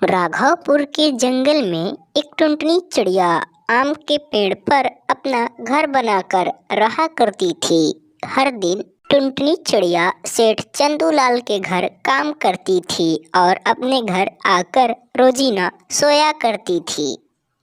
राघवपुर के जंगल में एक टुनटुनी चिड़िया आम के पेड़ पर अपना घर बनाकर रहा करती थी। हर दिन टुनटुनी चिड़िया सेठ चंदूलाल के घर काम करती थी और अपने घर आकर रोजीना सोया करती थी।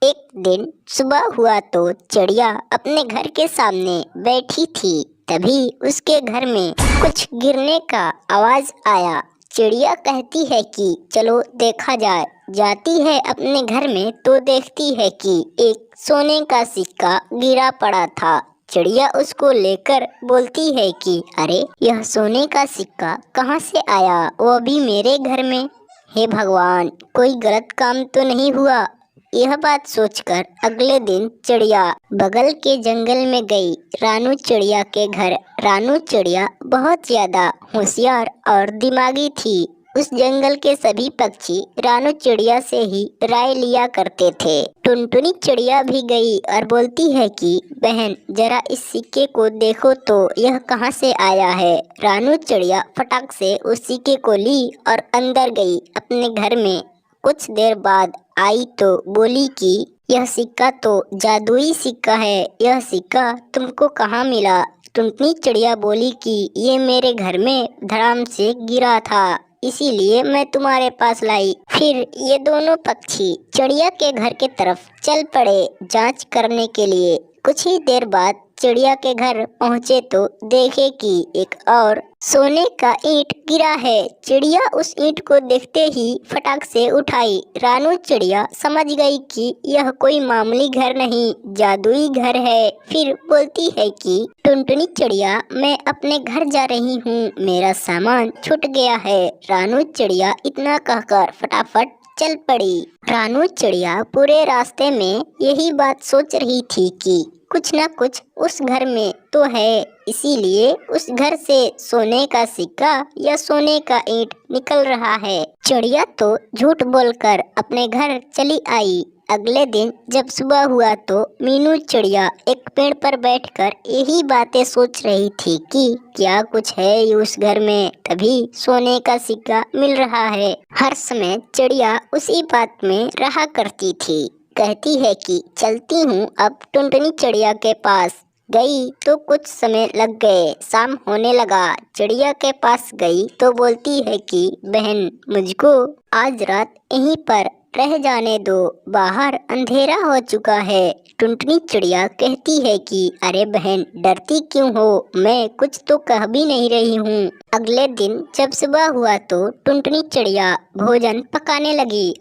एक दिन सुबह हुआ तो चिड़िया अपने घर के सामने बैठी थी। तभी उसके घर में कुछ गिरने का आवाज आया। चिड़िया कहती है कि चलो देखा जाए। जाती है अपने घर में तो देखती है कि एक सोने का सिक्का गिरा पड़ा था। चिड़िया उसको लेकर बोलती है कि अरे यह सोने का सिक्का कहाँ से आया, वो भी मेरे घर में। हे भगवान, कोई गलत काम तो नहीं हुआ। यह बात सोचकर अगले दिन चिड़िया बगल के जंगल में गई रानू चिड़िया के घर। रानू चिड़िया बहुत ज्यादा होशियार और दिमागी थी। उस जंगल के सभी पक्षी रानू चिड़िया से ही राय लिया करते थे। टुनटुनी चिड़िया भी गई और बोलती है कि बहन जरा इस सिक्के को देखो तो यह कहाँ से आया है। रानू चिड़िया फटाक से उस सिक्के को ली और अंदर गई अपने घर में। कुछ देर बाद आई तो बोली कि यह सिक्का तो जादुई सिक्का है। यह सिक्का तुमको कहाँ मिला? टुनटुनी चिड़िया बोली कि ये मेरे घर में धड़ाम से गिरा था, इसीलिए मैं तुम्हारे पास लाई। फिर ये दोनों पक्षी चिड़िया के घर के तरफ चल पड़े जांच करने के लिए। कुछ ही देर बाद चिड़िया के घर पहुँचे तो देखे कि एक और सोने का ईंट गिरा है। चिड़िया उस ईंट को देखते ही फटाक से उठाई। रानू चिड़िया समझ गई कि यह कोई मामूली घर नहीं, जादुई घर है। फिर बोलती है कि टुनटुनी चिड़िया मैं अपने घर जा रही हूँ, मेरा सामान छूट गया है। रानू चिड़िया इतना कहकर फटाफट चल पड़ी। रानू चिड़िया पूरे रास्ते में यही बात सोच रही थी कि कुछ न कुछ उस घर में तो है, इसीलिए उस घर से सोने का सिक्का या सोने का ईंट निकल रहा है। चिड़िया तो झूठ बोलकर अपने घर चली आई। अगले दिन जब सुबह हुआ तो मीनू चिड़िया एक पेड़ पर बैठकर यही बातें सोच रही थी कि क्या कुछ है उस घर में, तभी सोने का सिक्का मिल रहा है। हर समय चिड़िया उसी बात में रहा करती थी। कहती है कि चलती हूँ अब टुनटुनी चिड़िया के पास। गई तो कुछ समय लग गए, शाम होने लगा। चिड़िया के पास गई तो बोलती है कि बहन मुझको आज रात यहीं पर रह जाने दो, बाहर अंधेरा हो चुका है। टुनटुनी चिड़िया कहती है कि अरे बहन डरती क्यों हो, मैं कुछ तो कह भी नहीं रही हूँ। अगले दिन जब सुबह हुआ तो टुनटुनी चिड़िया भोजन पकाने लगी